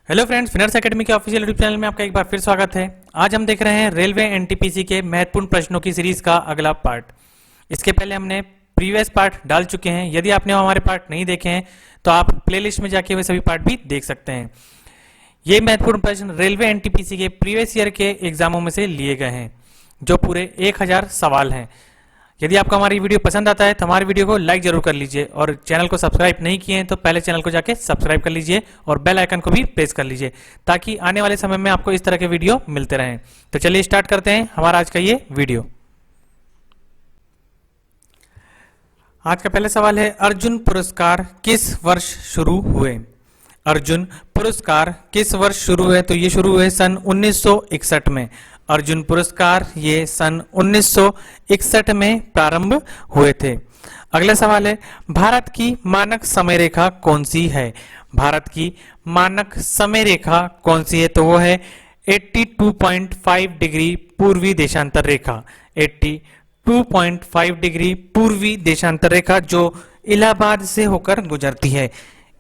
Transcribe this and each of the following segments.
Hello friends, फिनर्स academy के official YouTube channel में आपका एक बार फिर स्वागत है। आज हम देख रहे हैं रेलवे एनटीपीसी के महत्वपूर्ण प्रश्नों की सीरीज का अगला पार्ट। इसके पहले हमने प्रीवियस पार्ट डाल चुके हैं। यदि आपने हमारे पार्ट नहीं देखे हैं तो आप प्लेलिस्ट में जाके वे सभी पार्ट भी देख सकते हैं। ये महत्वपूर्ण प्रश्न रेलवे एनटीपीसी के प्रीवियस ईयर के एग्जामों में से लिए गए हैं, जो पूरे 1000 सवाल हैं। यदि आपको हमारी वीडियो पसंद आता है तो हमारी वीडियो को लाइक जरूर कर लीजिए, और चैनल को सब्सक्राइब नहीं किए हैं तो पहले चैनल को जाके सब्सक्राइब कर लीजिए और बेल आइकन को भी प्रेस कर लीजिए, ताकि आने वाले समय में आपको इस तरह के वीडियो मिलते रहें। तो चलिए स्टार्ट करते हैं हमारा आज का ये वीडियो। आज का पहला सवाल है, अर्जुन पुरस्कार किस वर्ष शुरू हुए? अर्जुन पुरस्कार किस वर्ष शुरू हुए? तो ये शुरू हुए सन 1961 में। अर्जुन पुरस्कार ये सन 1961 में प्रारंभ हुए थे। अगला सवाल है, भारत की मानक समय रेखा कौन सी है? भारत की मानक समय रेखा कौन सी है? तो वो है 82.5 डिग्री पूर्वी देशांतर रेखा। 82.5 डिग्री पूर्वी देशांतर रेखा जो इलाहाबाद से होकर गुजरती है।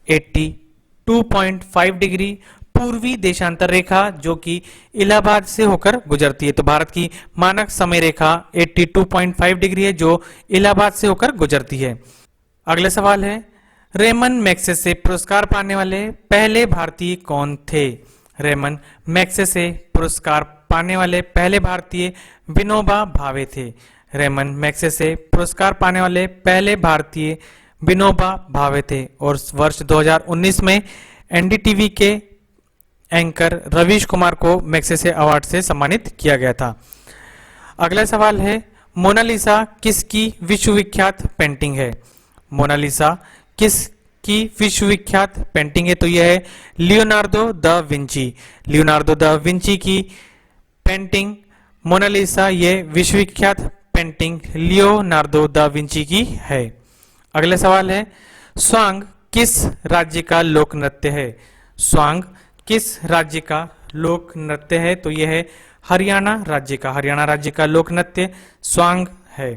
82.5 डिग्री पूर्वी देशांतर रेखा जो कि इलाहाबाद से होकर गुजरती है। तो भारत की मानक समय रेखा 82.5 डिग्री है जो इलाहाबाद से होकर गुजरती है। अगला सवाल है, रेमन मैग्सेसे पुरस्कार पाने वाले पहले भारतीय कौन थे? रेमन मैग्सेसे पुरस्कार पाने वाले पहले भारतीय विनोबा भावे थे। रेमन मैग्सेसे पुरस्कार पाने वाले पहले भारतीय विनोबा भावे थे, और वर्ष 2019 में एनडीटीवी के एंकर रवीश कुमार को मैग्सेसे अवार्ड से सम्मानित किया गया था। अगला सवाल है, मोनालिसा किसकी विश्वविख्यात पेंटिंग है? मोनालिसा किसकी विश्वविख्यात पेंटिंग है? तो यह है Leonardo da Vinci. Leonardo da Vinci की पेंटिंग मोनालिसा ये विश्वविख्यात पेंटिंग लियोनार्डो दा विंची की है। अगला सवाल है, स्वांग किस राज्य का लोक नृत्य है? स्वांग किस राज्य का लोक नृत्य है? तो यह है हरियाणा राज्य का। हरियाणा राज्य का लोक नृत्य स्वांग है।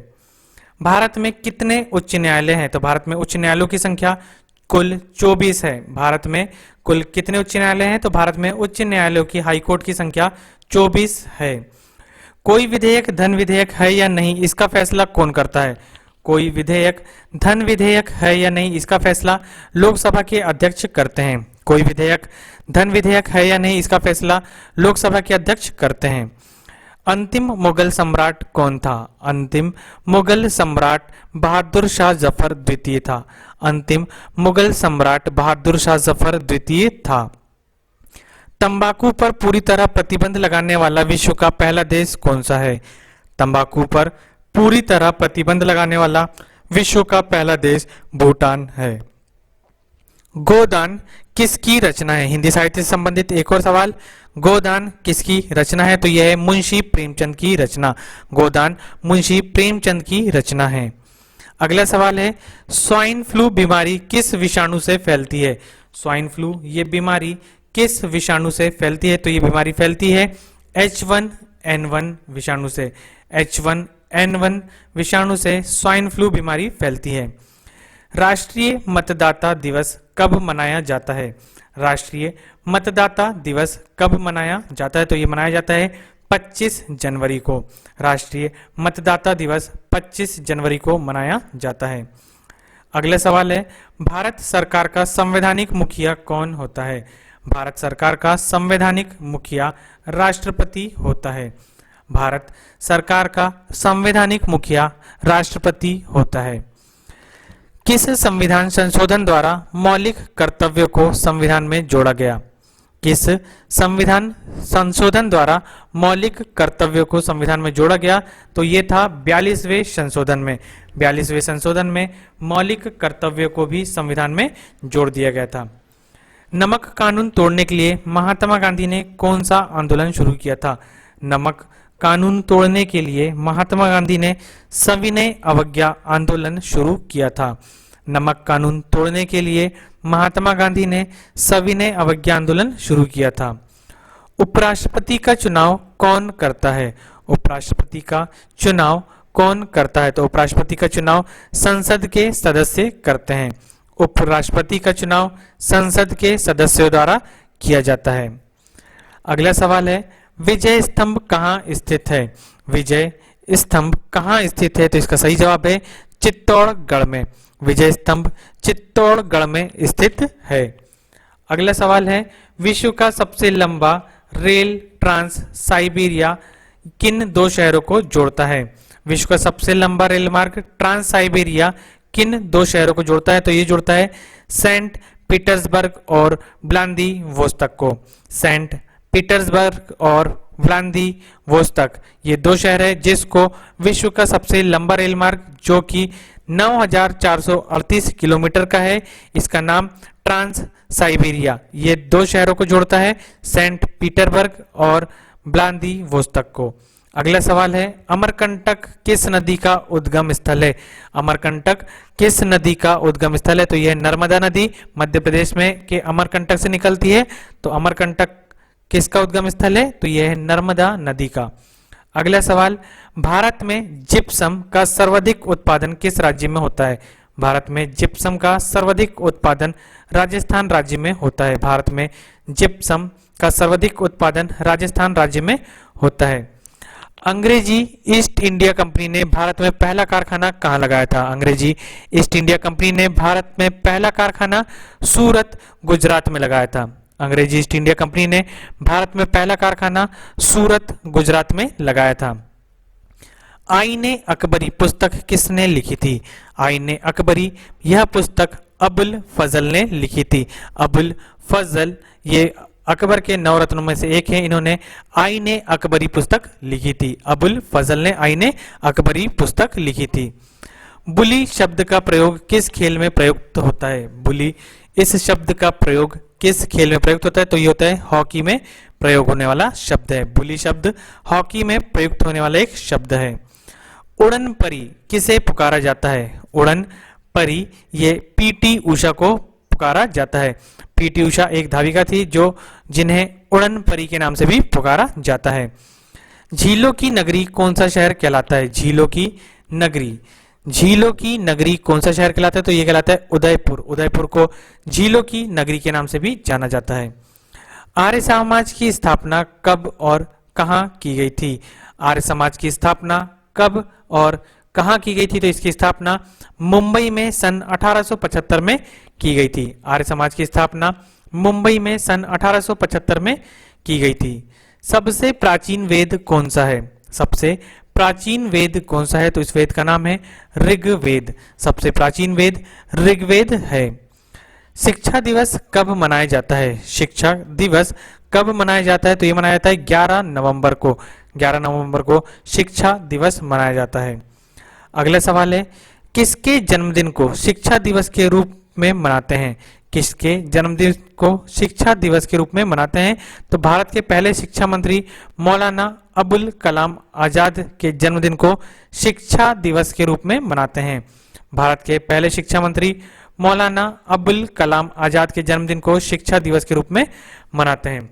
भारत में कितने उच्च न्यायालय हैं? तो भारत में उच्च न्यायालयों की संख्या कुल 24 है। भारत में कुल कितने उच्च न्यायालय हैं? तो भारत में उच्च न्यायालयों की हाईकोर्ट की संख्या 24 है। कोई विधेयक धन विधेयक है या नहीं, इसका फैसला कौन करता है? कोई विधेयक धन विधेयक है या नहीं, इसका फैसला लोकसभा के अध्यक्ष करते हैं। कोई विधेयक धन विधेयक है या नहीं, इसका फैसला लोकसभा के अध्यक्ष करते हैं। अंतिम मुगल सम्राट कौन था? अंतिम मुगल सम्राट बहादुर शाह जफर द्वितीय था। अंतिम मुगल सम्राट बहादुर शाह जफर द्वितीय था। तंबाकू पर पूरी तरह प्रतिबंध लगाने वाला विश्व का पहला देश कौन सा है? तंबाकू पर पूरी तरह प्रतिबंध लगाने वाला विश्व का पहला देश भूटान है। गोदान किसकी रचना है? हिंदी साहित्य से संबंधित एक और सवाल, गोदान किसकी रचना है? तो यह है मुंशी प्रेमचंद की रचना। गोदान मुंशी प्रेमचंद की रचना है। अगला सवाल है, स्वाइन फ्लू बीमारी किस विषाणु से फैलती है? स्वाइन फ्लू ये बीमारी किस विषाणु से फैलती है? तो ये बीमारी फैलती है H1N1 विषाणु से। H1N1 विषाणु से स्वाइन फ्लू बीमारी फैलती है। राष्ट्रीय मतदाता दिवस कब मनाया जाता है? राष्ट्रीय मतदाता दिवस कब मनाया जाता है? तो ये मनाया जाता है 25 जनवरी को। राष्ट्रीय मतदाता दिवस 25 जनवरी को मनाया जाता है। अगला सवाल है, भारत सरकार का संवैधानिक मुखिया कौन होता है? भारत सरकार का संवैधानिक मुखिया राष्ट्रपति होता है। भारत सरकार का संवैधानिक मुखिया राष्ट्रपति होता है। किस संविधान संशोधन द्वारा मौलिक कर्तव्यों को संविधान में जोड़ा गया? किस संविधान संशोधन द्वारा मौलिक कर्तव्यों को संविधान में जोड़ा गया? तो ये था 42वें संशोधन में। 42वें संशोधन में मौलिक कर्तव्यों को भी संविधान में जोड़ दिया गया था। नमक कानून तोड़ने के लिए महात्मा गांधी ने कौन सा आंदोलन शुरू किया था? नमक कानून तोड़ने के लिए महात्मा गांधी ने सविनय अवज्ञा आंदोलन शुरू किया था। नमक कानून तोड़ने के लिए महात्मा गांधी ने सविनय अवज्ञा आंदोलन शुरू किया था। उपराष्ट्रपति का चुनाव कौन करता है? उपराष्ट्रपति का चुनाव कौन करता है? तो उपराष्ट्रपति का चुनाव संसद के सदस्य करते हैं। उपराष्ट्रपति का चुनाव संसद के सदस्यों द्वारा किया जाता है। अगला सवाल है विजय स्तंभ कहाँ स्थित है? विजय स्तंभ कहाँ स्थित है? तो इसका सही जवाब है चित्तौड़गढ़ में। विजय स्तंभ चित्तौड़गढ़ में स्थित है। अगला सवाल है विश्व का सबसे लंबा रेल ट्रांस साइबेरिया किन दो शहरों को जोड़ता है? विश्व का सबसे लंबा रेल मार्ग ट्रांस साइबेरिया किन दो शहरों को जोड़ता है? तो ये जोड़ता है सेंट पीटर्सबर्ग और व्लादिवोस्तोक को। सेंट पीटर्सबर्ग और व्लादिवोस्तोक ये दो शहर है जिसको विश्व का सबसे लंबा रेल मार्ग जो कि 9,438 किलोमीटर का है, इसका नाम ट्रांस साइबेरिया, ये दो शहरों को जोड़ता है, सेंट पीटर्सबर्ग और व्लादिवोस्तोक को। अगला सवाल है अमरकंटक किस नदी का उद्गम स्थल है? अमरकंटक किस नदी का उद्गम स्थल है? तो यह नर्मदा नदी मध्य प्रदेश में के अमरकंटक से निकलती है। तो अमरकंटक किसका उद्गम स्थल है? तो यह है नर्मदा नदी का। अगला सवाल भारत में जिप्सम का सर्वाधिक उत्पादन किस राज्य में होता है? भारत में जिप्सम का सर्वाधिक उत्पादन राजस्थान राज्य में होता है। भारत में जिप्सम का सर्वाधिक उत्पादन राजस्थान राज्य में होता है। अंग्रेजी ईस्ट इंडिया कंपनी ने भारत में पहला कारखाना कहाँ लगाया था? अंग्रेजी ईस्ट इंडिया कंपनी ने भारत में पहला कारखाना सूरत गुजरात में लगाया था। अंग्रेजी ईस्ट इंडिया कंपनी ने भारत में पहला कारखाना सूरत गुजरात में लगाया था। आईने अकबरी पुस्तक किसने लिखी थी? आईने अकबरी यह पुस्तक अबुल फजल ने लिखी थी। अबुल फजल ये अकबर के नवरत्नों में से एक है, इन्होंने आईने अकबरी पुस्तक लिखी थी। अबुल फजल ने आईने अकबरी पुस्तक लिखी थी। बुली शब्द का प्रयोग किस खेल में प्रयुक्त होता है? बुली इस शब्द का प्रयोग किस खेल में प्रयुक्त होता है? तो ये होता है हॉकी में प्रयोग होने वाला शब्द है। बुली शब्द हॉकी में प्रयुक्त होने वाला एक शब्द है। उड़न परी किसे पुकारा जाता है? उड़न परी ये पीटी उषा को पुकारा जाता है। पीटी उषा एक धाविका थी जिन्हें उड़न परी के नाम से भी पुकारा जाता है। झीलों की नगरी कौन सा शहर कहलाता है? झीलों की नगरी, झीलों की नगरी कौन सा शहर कहलाता है? तो ये कहलाता है उदयपुर। उदयपुर को झीलों की नगरी के नाम से भी जाना जाता है। आर्य समाज की स्थापना कब और कहाँ की गई थी? आर्य समाज की स्थापना कब और कहाँ की गई थी? तो इसकी स्थापना मुंबई में सन 1875 में की गई थी। आर्य समाज की स्थापना मुंबई में सन 1875 में की गई थी। सबसे प्राचीन वेद कौन सा है? सबसे प्राचीन वेद कौन सा है? तो इस वेद का नाम है ऋग्वेद। सबसे प्राचीन वेद ऋग्वेद है। शिक्षा दिवस कब मनाया जाता है? शिक्षा दिवस कब मनाया जाता है? तो ये मनाया जाता है 11 नवंबर को। 11 नवंबर को शिक्षा दिवस मनाया जाता है। अगला सवाल है किसके जन्मदिन को शिक्षा दिवस के रूप में मनाते हैं? किसके जन्मदिन को शिक्षा दिवस के रूप में मनाते हैं? तो भारत के पहले शिक्षा मंत्री मौलाना अबुल कलाम आजाद के जन्मदिन को शिक्षा दिवस के रूप में मनाते हैं। भारत के पहले शिक्षा मंत्री मौलाना अबुल कलाम आजाद के जन्मदिन को शिक्षा दिवस के रूप में मनाते हैं।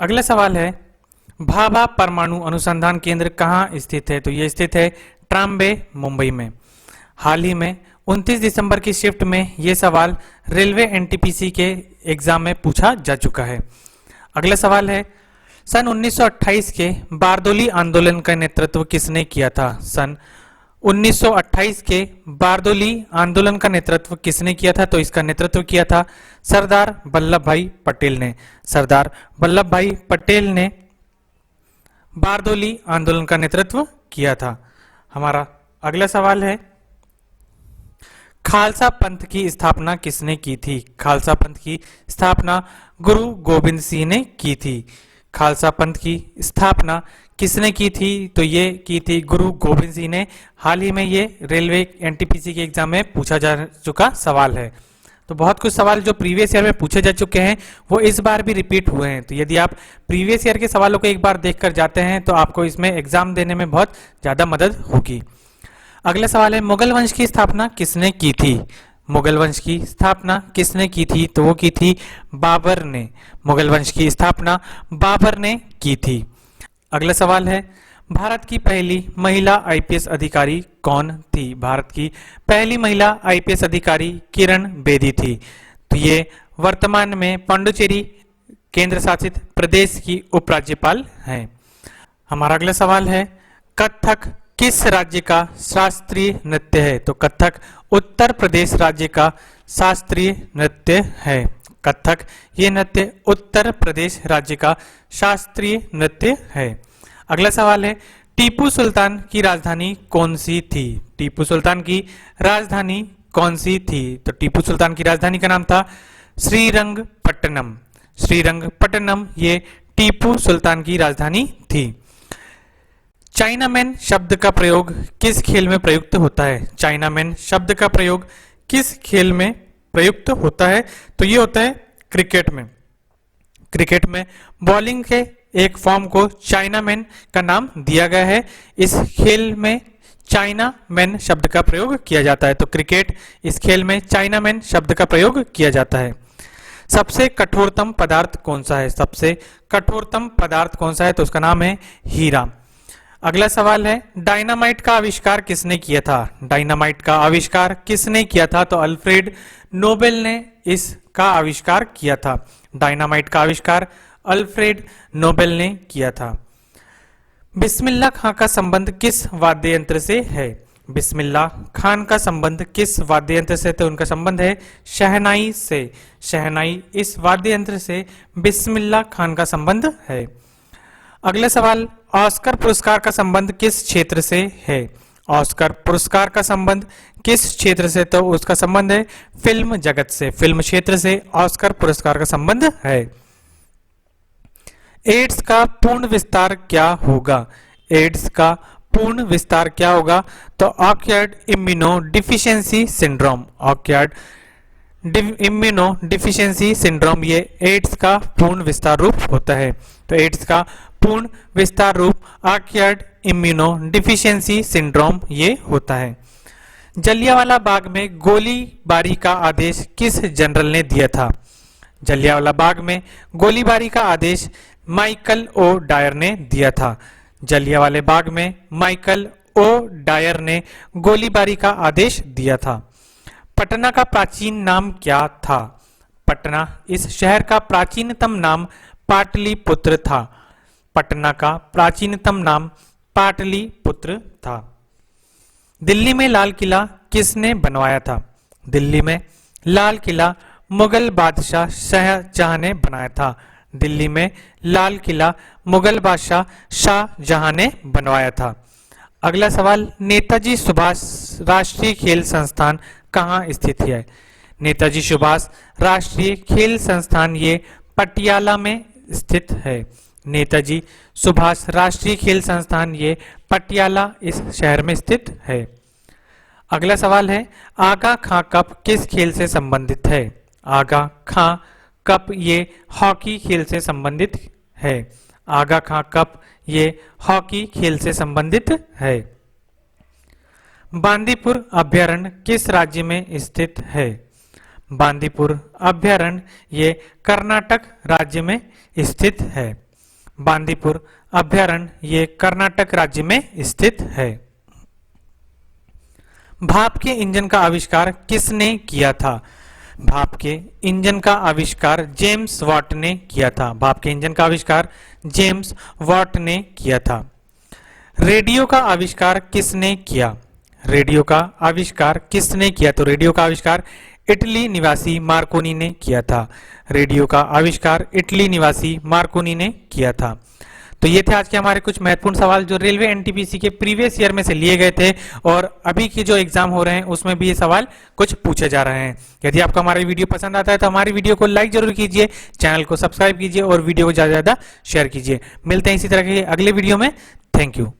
अगला सवाल है भाभा परमाणु अनुसंधान केंद्र कहाँ स्थित है? तो ये स्थित है ट्राम्बे मुंबई में। हाल ही में 29 दिसंबर की शिफ्ट में ये सवाल रेलवे एनटीपीसी के एग्जाम में पूछा जा चुका है। अगला सवाल है सन 1928 के बारदोली आंदोलन का नेतृत्व किसने किया था? सन 1928 के बारदोली आंदोलन का नेतृत्व किसने किया था? तो इसका नेतृत्व किया था सरदार वल्लभ भाई पटेल ने। सरदार वल्लभ भाई पटेल ने बारदोली आंदोलन का नेतृत्व किया था। हमारा अगला सवाल है खालसा पंथ की स्थापना किसने की थी? खालसा पंथ की स्थापना गुरु गोविंद सिंह ने की थी। खालसा पंथ की स्थापना किसने की थी? तो ये की थी गुरु गोविंद सिंह ने। हाल ही में ये रेलवे एनटीपीसी के एग्जाम में पूछा जा चुका सवाल है। तो बहुत कुछ सवाल जो प्रीवियस ईयर में पूछे जा चुके हैं वो इस बार भी रिपीट हुए हैं। तो यदि आप प्रीवियस ईयर के सवालों को एक बार देखकर जाते हैं तो आपको इसमें एग्जाम देने में बहुत ज्यादा मदद होगी। अगला सवाल है मुगल वंश की स्थापना किसने की थी? मुगल वंश की स्थापना किसने की थी? तो वो की थी बाबर ने। मुगल वंश की स्थापना बाबर ने की थी। अगला सवाल है भारत की पहली महिला आईपीएस अधिकारी कौन थी? भारत की पहली महिला आईपीएस अधिकारी किरण बेदी थी। तो ये वर्तमान में पांडुचेरी केंद्र शासित प्रदेश की उपराज्यपाल हैं। हमारा अगला सवाल है, कथक किस राज्य का शास्त्रीय नृत्य है? तो कथक उत्तर प्रदेश राज्य का शास्त्रीय नृत्य है। कथक ये नृत्य उत्तर प्रदेश राज्य का शास्त्रीय नृत्य है। अगला सवाल है, टीपू सुल्तान की राजधानी कौन सी थी? टीपू सुल्तान की राजधानी कौन सी थी? तो टीपू सुल्तान की राजधानी का नाम था श्रीरंगपट्टनम। श्रीरंगपट्टनम ये टीपू सुल्तान की राजधानी थी। चाइनामैन शब्द का प्रयोग किस खेल में प्रयुक्त होता है? चाइनामैन शब्द का प्रयोग किस खेल में प्रयुक्त होता है? तो ये होता है क्रिकेट में। क्रिकेट में बॉलिंग के एक फॉर्म को चाइनामैन का नाम दिया गया है। इस खेल में चाइनामैन शब्द का प्रयोग किया जाता है। तो क्रिकेट इस खेल में चाइनामैन शब्द का प्रयोग किया जाता है। सबसे कठोरतम पदार्थ कौन सा है? सबसे कठोरतम पदार्थ कौन सा है? तो उसका नाम है हीरा। अगला सवाल है, डायनामाइट का आविष्कार किसने किया था? डायनामाइट का आविष्कार किसने किया था? तो अल्फ्रेड नोबेल ने इसका आविष्कार किया था। डायनामाइट का आविष्कार अल्फ्रेड नोबेल ने किया था। बिस्मिल्लाह खां का संबंध किस वाद्य यंत्र से है? बिस्मिल्लाह खान का संबंध किस वाद्य यंत्र से? तो उनका संबंध है शहनाई से। शहनाई इस वाद्य यंत्र से बिस्मिल्लाह खान का संबंध है। अगला सवाल, ऑस्कर पुरस्कार का संबंध किस क्षेत्र से है? ऑस्कर पुरस्कार का संबंध किस क्षेत्र से? तो उसका संबंध है फिल्म जगत से। फिल्म क्षेत्र से ऑस्कर पुरस्कार का संबंध है। एड्स का पूर्ण विस्तार क्या होगा? एड्स का पूर्ण विस्तार क्या होगा? तो acquired immunodeficiency syndrome. Acquired immunodeficiency syndrome ये एड्स का पूर्ण विस्तार रूप होता है। तो एड्स का पूर्ण विस्तार रूप ऑक्वायर्ड इम्यूनो डिफिशियंसी सिंड्रोम ये होता है। जलियांवाला बाग में गोलीबारी का आदेश किस जनरल ने दिया था? जलियांवाला बाग में गोलीबारी का आदेश माइकल ओ डायर ने दिया था। जलियांवाले बाग में माइकल ओ डायर ने गोलीबारी का आदेश दिया था। पटना का प्राचीन नाम क्या था? पटना इस शहर का प्राचीनतम नाम पाटलिपुत्र था। पटना का प्राचीनतम नाम पाटलिपुत्र था। दिल्ली में लाल किला किसने बनवाया था? दिल्ली में लाल किला मुगल बादशाह शाहजहां ने बनाया था। दिल्ली में लाल किला मुगल बादशाह शाहजहां ने बनवाया था। अगला सवाल, नेताजी सुभाष राष्ट्रीय खेल संस्थान कहाँ स्थित है? नेताजी सुभाष राष्ट्रीय खेल संस्थान ये पटियाला में स्थित है। नेताजी सुभाष राष्ट्रीय खेल संस्थान ये पटियाला इस शहर में स्थित है। अगला सवाल है, आगा खां कप किस खेल से संबंधित है? आगा खां कप ये हॉकी खेल से संबंधित है। आगा खां कप ये हॉकी खेल से संबंधित है। बांदीपुर अभ्यारण्य किस राज्य में स्थित है? बांदीपुर अभ्यारण्य ये कर्नाटक राज्य में स्थित है। बांदीपुर अभ्यारण्य ये कर्नाटक राज्य में स्थित है। भाप के इंजन का आविष्कार किसने किया था? भाप के इंजन का आविष्कार जेम्स वाट ने किया था। भाप के इंजन का आविष्कार जेम्स वाट ने किया था। रेडियो का आविष्कार किसने किया? रेडियो का आविष्कार किसने किया? तो रेडियो का आविष्कार इटली निवासी मार्कोनी ने किया था। रेडियो का आविष्कार इटली निवासी मार्कोनी ने किया था। तो ये थे आज के हमारे कुछ महत्वपूर्ण सवाल जो रेलवे एनटीपीसी के प्रीवियस ईयर में से लिए गए थे और अभी की जो एग्जाम हो रहे हैं उसमें भी ये सवाल कुछ पूछे जा रहे हैं। यदि आपको हमारी वीडियो पसंद आता है तो हमारी वीडियो को लाइक जरूर कीजिए, चैनल को सब्सक्राइब कीजिए और वीडियो को ज्यादा से ज्यादा शेयर कीजिए। मिलते हैं इसी तरह के अगले वीडियो में। Thank you.